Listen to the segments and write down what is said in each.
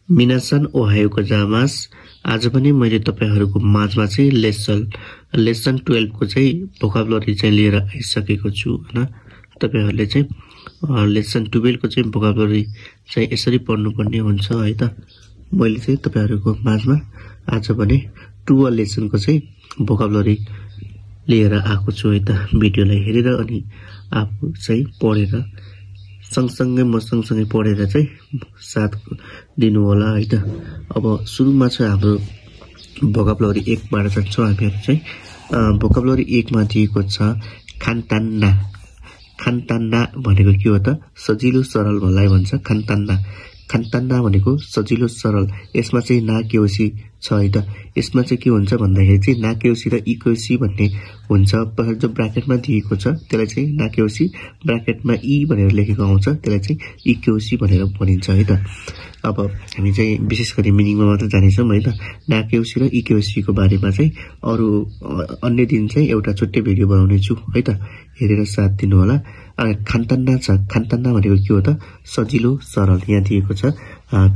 मिनासन ओहायोको जामास आज पनि मैले तपाईहरुको माझमा चाहिँ लेसन 12 को चाहिँ भोकाबुलरी चाहिँ लिएर आइसकेको छु हैन। तपाईहरुले चाहिँ लेसन 12 को चाहिँ भोकाबुलरी चाहिँ यसरी पढ्नुपर्ने हुन्छ है त। मैले चाहिँ तपाईहरुको माझमा आज पनि 12 लेसनको चाहिँ भोकाबुलरी लिएर आएको छु है त। भिडियोलाई हेरेर अनि आफू चाहिँ पढेर सँगसँगै म सँगसँगै पढेर चाहिँ साथ दिनु होला है त। अब सुरुमा चाहिँ हाम्रो भोकाबुलरी 1 बाट जान्छौं हामीहरु चाहिँ। भोकाबुलरी 1 मा दिएको छ खान्तान्ना। खान्तान्ना भनेको के हो त? सजिलो सरल भन्लाई भन्छ खान्तान्ना। खान्तान्ना भनेको सजिलो सरल। यसमा चाहिँ नाकेउसी छ है त। यसमा चाहिँ के हुन्छ भन्दाखेरि चाहिँ नाकेउसी र इकेउसी भन्ने हुन्छ। जो ब्र्याकेटमा दिएको छ त्यसलाई चाहिँ नाकेउसी, ब्र्याकेटमा इ भनेर लेखेको आउँछ त्यसलाई चाहिँ इकेउसी भनेर भनिन्छ है त। अब हामी चाहिँ विशेष गरी मिनिङमा मात्र जानेछौं है त। नाकेउसी र इकेउसीको बारेमा चाहिँ अरु अन्य दिन चाहिँ एउटा छुट्टै भिडियो बनाउने छु है त। हेरेर साथ दिनु होला। खान्तान्ना छ। खान्तान्ना भनेको के हो त? सजिलो सरल। यहाँ दिएको छ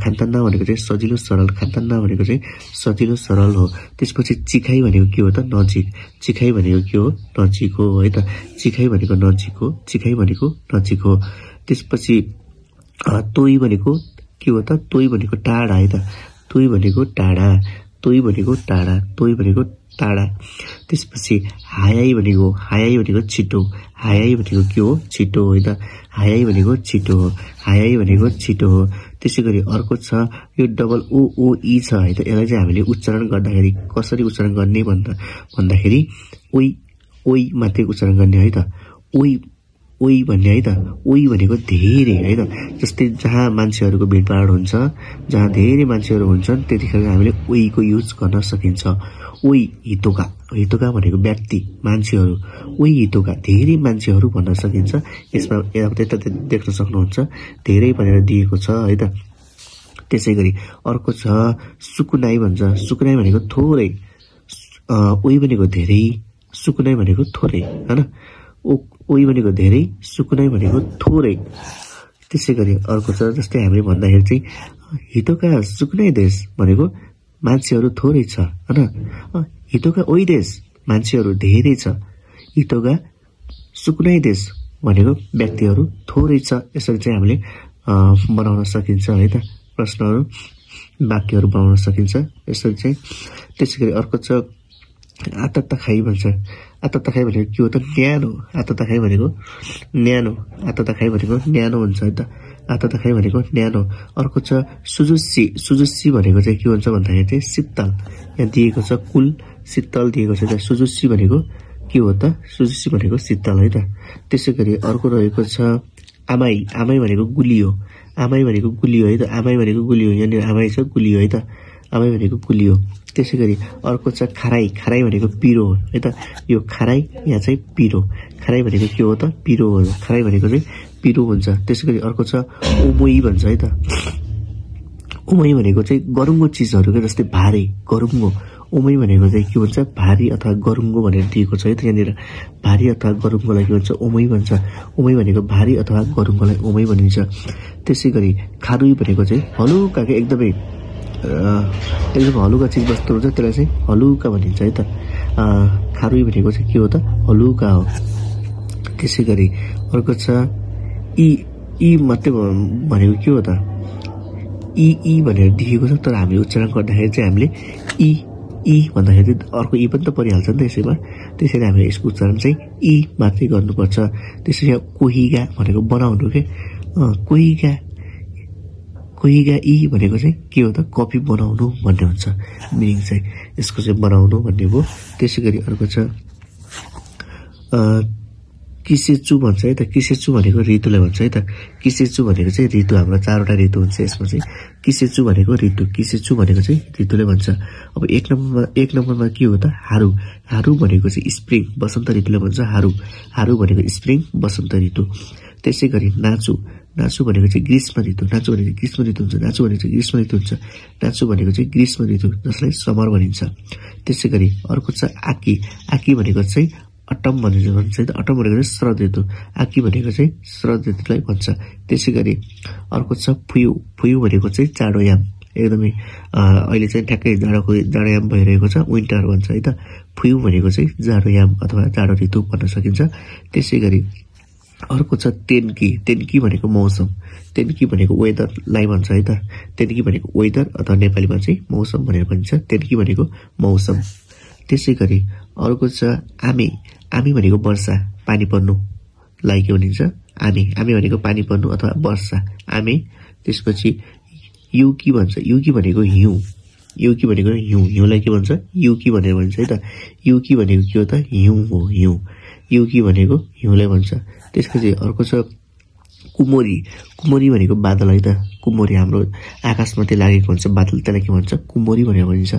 खान्तान्ना भनेको चाहिँ सजिलो सरल। खान्तान्ना भनेको चाहिँ सजिलो सरल हो। त्यसपछि चिखाइ भनेको के हो त? नजिक। चिखाइ भनेको के हो? नजिक हो है त। चिखाइ भनेको नजिक हो। चिखाइ भनेको नजिक हो। त्यसपछि तोइ भनेको के हो त? तोइ भनेको टाढा है त। तोइ भनेको टाढा। तोइ भनेको टाढा। तोइ भनेको टाढा। त्यसपछि हायाइ भनेको छिटो। हायाइ भनेको के हो? छिटो है त। हायाइ भनेको छिटो हो। हायाइ भनेको छिटो हो। त्यसैगरी अर्को छ यो डबल ओ ओ ई छ है त। यसलाई चाहिँ हामीले उच्चारण गर्दाखेरि कसरी उच्चारण गर्ने भन्दाखेरि ओइ ओइ मात्रै उच्चारण गर्ने है त। ओइ ओइ भन्ने है त। ओइ भनेको धेरै है त। जस्तै जहाँ मान्छेहरुको भिडभाड हुन्छ, जहाँ धेरै मान्छेहरु हुन्छन् त्यतिखेर हामीले ओइको युज गर्न सकिन्छ। ओइ हितोका। हितोका भनेको व्यक्ति, मान्छेहरु। ओइ हितोका धेरै मान्छेहरु भन्न सकिन्छ। यसमा यता देख्न सक्नुहुन्छ धेरै भनेर दिएको छ है त। त्यसैगरी अर्को छ सुकुनाइ भन्छ। सुकुनाइ भनेको थोरै। ओइ भनेको धेरै, सुकुनाइ भनेको थोरै हैन। ओइ भनेको धेरै, सुकुनाइ भनेको थोरै। त्यसैगरी अर्को छ जस्तै हामीले भन्दाखेरि चाहिँ हितोका सुकुनाइ देश भनेको मान्छेहरु थोरै छ हैन। हितोका ओइ देश मान्छेहरु धेरै छ। हितोका सुकुनाइ देश भनेको व्यक्तिहरु थोरै छ। यसरी चाहिँ हामीले बनाउन सकिन्छ है त। प्रश्नहरु वाक्यहरु बनाउन सकिन्छ यसरी चाहिँ। त्यसैगरी अर्को छ आतताखाइ भन्छ। आतताखाइ भनेको के हो त? न्यानो। आतताखाइ भनेको न्यानो। आतताखाइ भनेको न्यानो हुन्छ है त। आतताखाइ भनेको न्यानो। अर्को छ सुजुस्सी। सुजुस्सी भनेको चाहिँ के हुन्छ भन्दाखेरि चाहिँ शीतल। यहाँ दिएको छ कुल शीतल दिएको छ। सुजुस्सी भनेको के हो त? सुजुस्सी भनेको शीतल है त। त्यसैगरी अर्को रहेको छ आमाइ। आमाइ भनेको गुलियो। आमाइ भनेको गुलियो है त। आमाइ भनेको गुलियो। यहाँ आमाइ छ गुलियो है त। आमाइ भनेको गुलियो। त्यसैगरी अर्को छ खाराइ। खाराइ भनेको पिरो है त। यो खाराइ यहाँ चाहिँ पिरो। खाराइ भनेको के हो त? पिरो हो। खाराइ भनेको चाहिँ पिरो हुन्छ। त्यसैगरी अर्को छ ओमोइ भन्छ है त। ओमोइ भनेको चाहिँ गरुङ्गो चीजहरु के जस्तै भारी, गरुङ्गो। ओमोइ भनेको चाहिँ के भन्छ? भारी अथवा गरुङ्गो भनेर दिएको छ है त। यहाँनिर भारी अथवा गरुङ्गोलाई के भन्छ? ओमोइ भन्छ। ओमोइ भनेको भारी अथवा गरुङ्गोलाई ओमोइ भनिन्छ। त्यसैगरी खारुइ भनेको चाहिँ हलुका के एकदमै हलुका चीज वस्तु हुन्छ त्यसलाई चाहिँ हलुका भनिन्छ है त। खारुइ भनेको चाहिँ के हो त? हलुका हो। त्यसैगरी अर्को छ इ मात्रै भनेको के हो त? इ भनेर दिएको छ तर हामीले उच्चारण गर्दाखेरि चाहिँ हामीले इ भन्दाखेरि अर्को इ पनि त परिहाल्छ नि त यसैमा। त्यसैले हामीले यसको उच्चारण चाहिँ इ मात्रै गर्नुपर्छ। त्यसैले कोहिगा भनेको बनाउनु के कोहिगा। कोहिगा इ भनेको चाहिँ के हो त? कफी बनाउनु भन्ने हुन्छ मिनिङ चाहिँ यसको चाहिँ बनाउनु भन्ने हो। त्यसैगरी अर्को छ किसेचु भन्छ है त। किसेचु भनेको ऋतुलाई भन्छ है त। किसेचु भनेको चाहिँ ऋतु। हाम्रो 4 वटा ऋतु हुन्छ यसमा चाहिँ। किसेचु भनेको ऋतु। किसेचु भनेको चाहिँ ऋतुले भन्छ। अब 1 नम्बरमा के हो त? हारु। हारु भनेको चाहिँ स्प्रिङ, वसन्त ऋतुले भन्छ हारु। हारु भनेको स्प्रिङ, वसन्त ऋतु। त्यसैगरी नाचु। नाचु भनेको चाहिँ ग्रीष्म ऋतु। नाचु भनेको ग्रीष्म ऋतु हुन्छ। नाचु भनेको चाहिँ ग्रीष्म ऋतु हुन्छ। नाचु भनेको चाहिँ ग्रीष्म ऋतु जसलाई समर भनिन्छ। त्यसैगरी अर्को छ आकी। आकी भनेको चाहिँ अटम भन्छ है त। अटम भनेको चाहिँ शरद ऋतु। आकी भनेको चाहिँ शरद ऋतुलाई भन्छ। त्यसैगरी अर्को छ फुयु। फुयु भनेको चाहिँ जाडोयाम। एकदमै अहिले चाहिँ ठ्याक्कै जाडोयाम भइरहेको छ, विन्टर भन्छ है त। फुयु भनेको चाहिँ जाडोयाम अथवा जाडो ऋतु भन्न सकिन्छ। त्यसै गरी अर्को छ तेन्की। तेन्की भनेको मौसम, तेन्की भनेको वेदरलाई भन्छ है त। तेन्की भनेको वेदर अथवा नेपालीमा चाहिँ मौसम भनेर भनिन्छ। तेन्की भनेको मौसम। त्यसै गरी अर्को छ आमे। आमे भनेको वर्षा, पानी पर्नुलाई के भनिन्छ? आमे। आमे भनेको पानी पर्नु अथवा वर्षा, आमे। त्यसपछि युकी भन्छ। युकी भनेको हिउँ, युकी भनेको हिउँ, हिउँलाई के भन्छ? युकी भनेर भन्छ है त। युकी भनेको के हो त? हिउँ हो, हिउँ। युकी भनेको हिउँलाई भन्छ। त्यसपछि अर्को छ कुमोरी। कुमोरी भनेको बादल है त। कुमोरी हाम्रो आकाशमाथि लागेको हुन्छ बादल, त्यसलाई के भन्छ? कुमोरी भनेर भनिन्छ।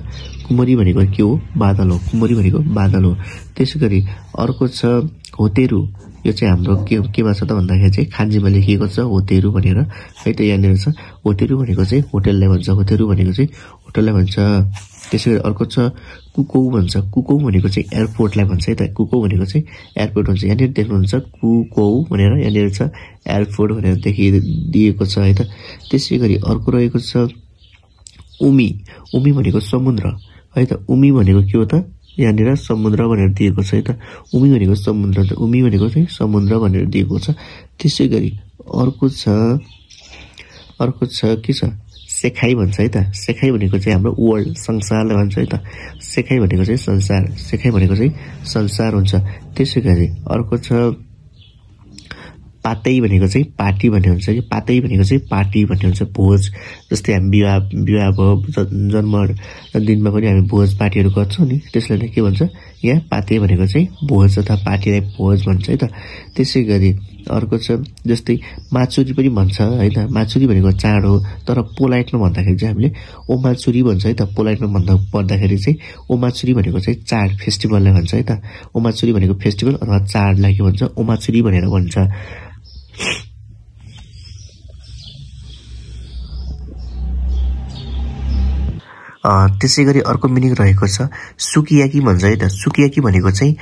कुमोरी भनेको के हो? बादल हो। कुमोरी भनेको बादल हो। त्यसै गरी अर्को छ होतेरु। यो चाहिँ हाम्रो केमा छ त भन्दाखेरि चाहिँ खान्जीमा लेखिएको छ होतेरु भनेर है त। यहाँनिर छ होतेरु भनेको चाहिँ होटेललाई भन्छ। होतेरु भनेको चाहिँ होटललाई भन्छ। त्यसै गरी अर्को छ कुकौ भन्छ। कुकौ भनेको चाहिँ एयरपोर्टलाई भन्छ है त। कुकौ भनेको चाहिँ एयरपोर्ट भन्छ। यहाँनिर देख्नुहुन्छ कुकौ भनेर, यहाँनिर छ एयरपोर्ट भनेर दिएको छ है त। त्यसै गरी अर्को रहेको छ उमी। उमी भनेको समुद्र है त। उमी भनेको के हो त? यहाँनिर समुद्र भनेर दिएको छ है त। उमी भनेको समुद्र, उमी भनेको चाहिँ समुद्र भनेर दिएको छ। त्यसै गरी अर्को छ के छ? सेखाई भन्छ है त। सेखाई भनेको चाहिँ हाम्रो वर्ल्ड, संसारलाई भन्छ है त। सेखाई भनेको चाहिँ संसार, सेखाई भनेको चाहिँ संसार हुन्छ। त्यसै गरी अर्को छ पातै भनेको चाहिँ पार्टी भन्ने हुन्छ कि। पातै भनेको चाहिँ पार्टी भन्ने हुन्छ, भोज। जस्तै हामी विवाह भयो, जन्मदिनमा पनि हामी भोज पार्टीहरू गर्छौँ नि, त्यसलाई नै के भन्छ? यहाँ पातै भनेको चाहिँ भोज अथवा पार्टीलाई भोज भन्छ है त। त्यसै गरी अर्को छ जस्तै माचुरी पनि भन्छ है त। माचुरी भनेको चाड हो, तर पोलाइटमा भन्दाखेरि चाहिँ हामीले ओमाचुरी भन्छ है त। पोलाइटमा भन्दा पर्दाखेरि चाहिँ ओमाचुरी भनेको चाहिँ चाड, फेस्टिभललाई भन्छ है त। ओमाचुरी भनेको फेस्टिभल अथवा चाडलाई के भन्छ? ओमाचुरी भनेर भन्छ। त्यसै गरी अर्को मिनिङ रहेको छ सुकियाकी भन्छ है त। सुकियाकी भनेको चाहिँ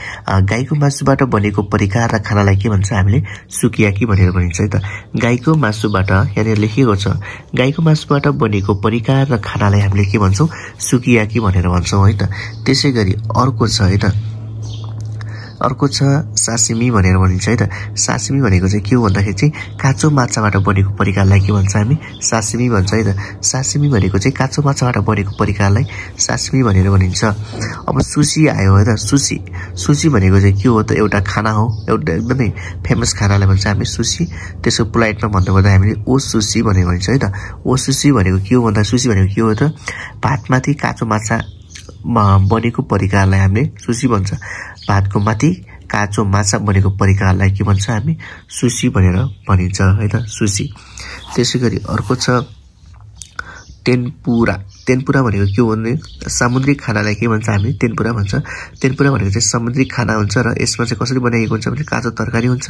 गाईको मासुबाट बनेको परिकार र खानालाई के भन्छ? हामीले सुकियाकी भनेर भनिन्छ है त। गाईको मासुबाट, यहाँनिर लेखिएको छ गाईको मासुबाट बनेको परिकार र खानालाई हामीले के भन्छौँ? सुकियाकी भनेर भन्छौँ है त। त्यसै गरी अर्को छ है त, अर्को छ सासिमी भनेर भनिन्छ है त। सासिमी भनेको चाहिँ के हो भन्दाखेरि चाहिँ काँचो माछाबाट बनेको परिकारलाई के भन्छ? हामी सासिमी भन्छ है त। सासिमी भनेको चाहिँ काँचो माछाबाट बनेको परिकारलाई सासिमी भनेर भनिन्छ। अब सुसी आयो है त। सुसी, सुसी भनेको चाहिँ के हो त? एउटा खाना हो, एउटा एकदमै फेमस खानालाई भन्छ हामी सुसी। त्यसको पोलाइटमा भन्नुपर्दा हामीले ओ सुसी भनेर भनिन्छ है त। ओ सुसी भनेको के हो भन्दा सुसी भनेको के हो त? भातमाथि काँचो माछा बनेको परिकारलाई हामीले सुसी भन्छ। भातको माथि काँचो माछा बनेको परिकारलाई के भन्छ? हामी सुसी भनेर भनिन्छ है त, सुसी। त्यसै गरी अर्को छ तेनपुरा। तेनपुरा भनेको के हो भने समुद्री खानालाई के भन्छ? हामी तेनपुरा भन्छ। तेनपुरा भनेको चाहिँ समुद्री खाना हुन्छ र यसमा चाहिँ कसरी बनाइएको हुन्छ भने काँचो तरकारी हुन्छ,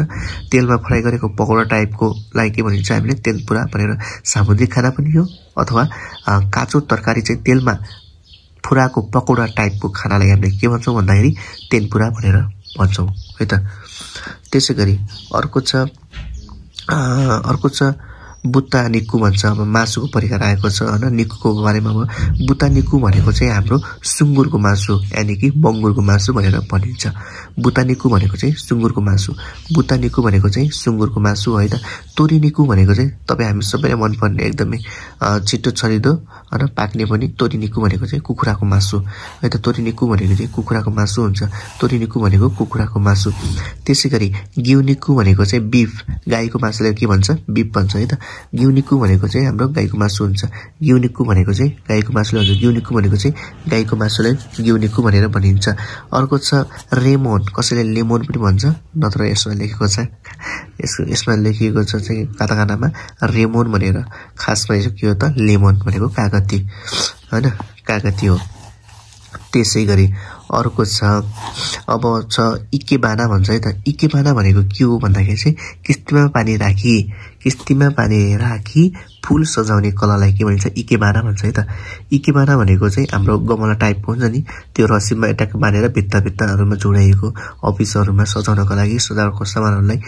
तेलमा फ्राई गरेको पकौडा टाइपको लाई के भनिन्छ? हामीले तेनपुरा भनेर। समुद्री खाना पनि हो अथवा काँचो तरकारी चाहिँ तेलमा फुराको पकौडा टाइपको खानालाई हामीले के भन्छौँ भन्दाखेरि तेनपुरा भनेर भन्छौँ है त। त्यसै गरी अर्को छ बुत्ता निक्कु भन्छ। अब मासुको परिकार आएको छ होइन, निक्कुको बारेमा। अब बुत्ता निक्कु भनेको चाहिँ हाम्रो सुँगुरको मासु, यानि कि बङ्गुरको मासु भनेर भनिन्छ। बुत्ता निक्कु भनेको चाहिँ सुँगुरको मासु, बुत्ता निक्कु भनेको चाहिँ सुँगुरको मासु है त। तोरी निक्कु भनेको चाहिँ तपाईँ हामी सबैलाई मनपर्ने एकदमै छिटो छरिदो होइन पाक्ने पनि तोरी निक्कु भनेको चाहिँ कुखुराको मासु है त। तोरी निक्कु भनेको चाहिँ कुखुराको मासु हुन्छ। तोरी निक्कु भनेको कुखुराको मासु। त्यसै गरी घिउ निक्कु भनेको चाहिँ बिफ, गाईको मासुलाई के भन्छ? बिफ भन्छ है त। घिउ निक्कु भनेको चाहिँ हाम्रो गाईको मासु हुन्छ। घिउ निक्कु भनेको चाहिँ गाईको मासुलाई हुन्छ। घिउ निक्कु भनेको चाहिँ गाईको मासुलाई घिउ निक्कु भनेर भनिन्छ। अर्को छ रेमोन, कसैले लेमोन पनि भन्छ, नत्र यसमा लेखेको छ यसमा लेखिएको छ चाहिँ काताकानामा रेमोन भनेर। खासमा के हो त? लेमोन भनेको कागती होइन, कागती हो। त्यसै गरी अर्को छ अब छ इकेबाना भन्छ है त। इकेबाना भनेको के हो भन्दाखेरि चाहिँ किस्तीमा पानी राखी फुल सजाउने कलालाई के भनिन्छ? इकेबाना भन्छ है त। इकेबाना भनेको चाहिँ हाम्रो गमला टाइपको हुन्छ नि, त्यो रस्सीमा एट्याक बाँधेर भित्ताहरूमा जोडाइएको अफिसहरूमा सजाउनको लागि सजावटको सामानहरूलाई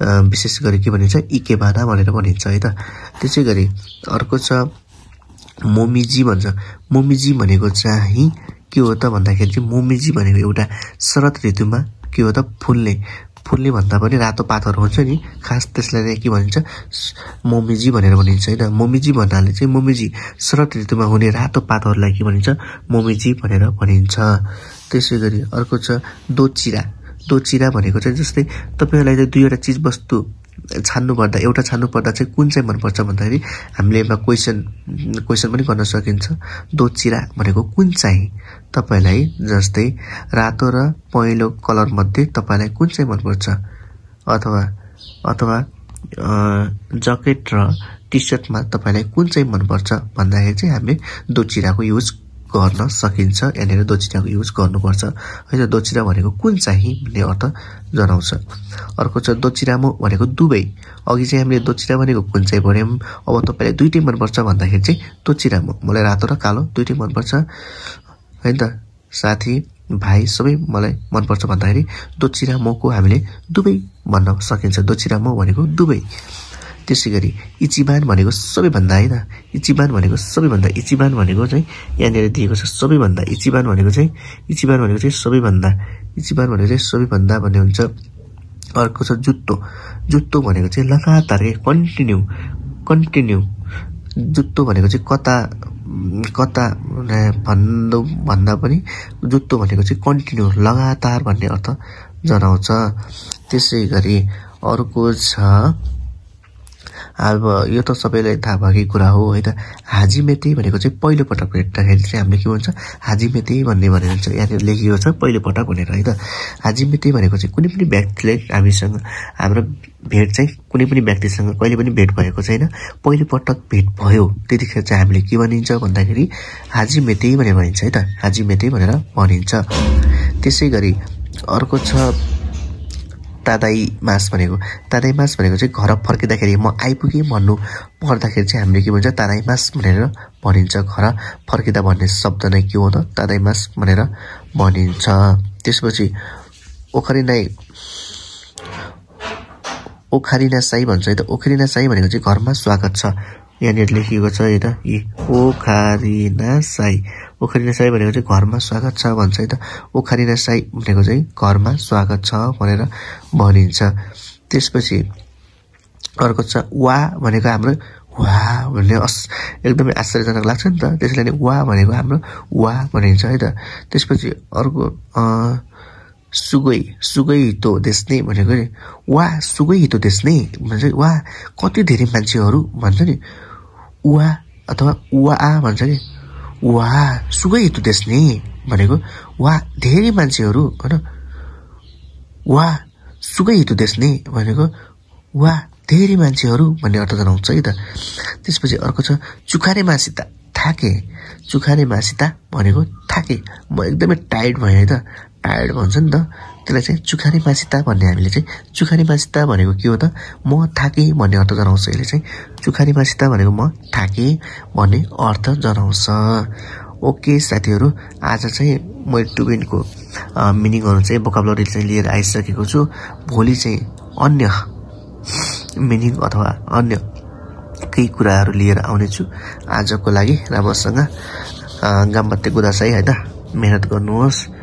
विशेष गरी के भनिन्छ? इकेबाना भनेर भनिन्छ है त। त्यसै गरी अर्को छ मोमिजी भन्छ। मोमिजी भनेको चाहिँ के हो त भन्दाखेरि चाहिँ मोमिजी भनेको एउटा शरद ऋतुमा के हो त फुल्ने भन्दा पनि रातो पातहरू हुन्छ नि, खास त्यसलाई नै के भनिन्छ मोमिजी भनेर भनिन्छ हैन। मोमिजी भन्नाले चाहिँ मोमिजी शरद ऋतुमा हुने रातो पातहरूलाई के भनिन्छ मोमिजी भनेर भनिन्छ। त्यसैगरी अर्को छ दोचिरा। दोचिरा भनेको चाहिँ जस्तै तपाईहरुलाई चाहिँ दुईवटा चीज वस्तु छान्नु पर्दा एउटा छान्नु पर्दा चाहिँ कुन चाहिँ मन पर्छ भन्दाखेरि हामीले यसमा क्वेशन पनि गर्न सकिन्छ। दोचिरा भनेको कुन चाहिँ तपाईलाई जस्तै रातो र पहेँलो कलर मध्ये तपाईलाई कुन चाहिँ मन पर्छ, अथवा जकेट र टी-शर्टमा तपाईलाई कुन चाहिँ मन पर्छ भन्दाखेरि चाहिँ हामीले दोचिराको युज गर्न सकिन्छ। यहाँनिर दोचिराको युज गर्नुपर्छ हैन। दोचिरा भनेको कुन चाहिँ भन्ने अर्थ जनाउँछ। अर्को छ दोचिरामो भनेको दुबै। अघि चाहिँ हामीले दोचिरा भनेको कुन चाहिँ भन्यौं, अब तपाईलाई दुईटै मन पर्छ भन्दाखेरि चाहिँ दोचिरामो। मलाई रातो र कालो दुईटै मन पर्छ हैन त, साथी भाइ सबै मलाई मन पर्छ भन्दाखेरि दोचिरामोको हामीले दुबै भन्न सकिन्छ। दोचिरामो भनेको दुबै। त्यसैगरी इचिबान भनेको सबैभन्दा हैन। इचिबान भनेको सबैभन्दा। इचिबान भनेको चाहिँ यहाँनिर दिएको छ सबैभन्दा। इचिबान भनेको चाहिँ सबैभन्दा। इचिबान भनेको चाहिँ सबैभन्दा भन्ने हुन्छ। अर्को छ जुत्तो। जुत्तो भनेको चाहिँ लगातार कन्टिन्यू। जुत्तो भनेको चाहिँ कता भन्दा पनि जुत्तो भनेको चाहिँ कन्टिन्यू लगातार भन्ने अर्थ जनाउँछ। त्यसैगरी अर्को छ अब यो त सबैलाई थाहा भएकै कुरा हो है त। हाजिमेते भनेको चाहिँ पहिलो पटक भेट्दाखेरि चाहिँ हामीले के भन्छ हाजिमेते भन्ने भनेर हुन्छ। यहाँ लेखिएको छ पहिलो पटक भनेर है त। हाजिमेते भनेको चाहिँ कुनै पनि व्यक्तिले हामीसँग हाम्रो भेट चाहिँ कुनै पनि व्यक्तिसँग कहिले पनि भेट भएको छैन, पहिलो पटक भेट भयो त्यतिखेर चाहिँ हामीले के भनिन्छ भन्दाखेरि हाजिमेते भनेर भनिन्छ है त। हाजिमेते भनेर भनिन्छ। त्यसैगरी अर्को छ तादाइमास भनेको। तादाइमास भनेको चाहिँ घर फर्किँदाखेरि म आइपुगे भन्नु पर्दाखेरि चाहिँ हामीले के भन्छ तादाइमास भनेर भनिन्छ। घर फर्किँदा भन्ने शब्द नै के हो त तादाइमास भनेर भनिन्छ। त्यसपछि ओखारिनासाई भन्छ है त। ओखारिनासाई भनेको चाहिँ घरमा स्वागत छ। यहाँनिर लेखिएको छ है त। ओखारिनासाई भनेको चाहिँ घरमा स्वागत छ भन्छ है त। ओखारिनासाई भनेको चाहिँ घरमा स्वागत छ भनेर भनिन्छ। त्यसपछि अर्को छ वा भनेको हाम्रो वा भन्ने एकदमै आश्चर्यजनक लाग्छ नि त, त्यसैले नै वा भनेको हाम्रो वा भनिन्छ है त। त्यसपछि अर्को सुगै हितो देश्ने भनेको नि वा सुगै हितो देश्ने भन्छ। वा कति धेरै मान्छेहरू भन्छ नि वा अथवा वा भन्छ नि वा सुगै हितो देश्ने भनेको वा धेरै मान्छेहरू हैन। वा सुगै हितो देश्ने भनेको वा धेरै मान्छेहरू भन्ने अर्थ जनाउँछ है त। त्यसपछि अर्को छ चुखारे मासिता थाके। चुखारे मासिता भनेको थाके, म एकदमै टायर्ड भएँ है त। टायर्ड भन्छ नि त, त्यसलाई चाहिँ चुखारे मासिता भन्ने हामीले चाहिँ चुखारे मासिता भनेको के हो त म थाके भन्ने अर्थ जनाउँछ। यसले चाहिँ चुखारे मासिता भनेको म थाके भन्ने अर्थ जनाउँछ। ओके साथीहरू, आज चाहिँ मैले टुबिनको मिनिङहरू चाहिँ भोकाबुलरी चाहिँ लिएर आइसकेको छु। भोलि चाहिँ अन्य मिनिङ अथवा अन्य केही कुराहरू लिएर आउनेछु। आजको लागि राम्रोसँग गाम्बत्ते गुदासाई है त, मेहनत गर्नुहोस्।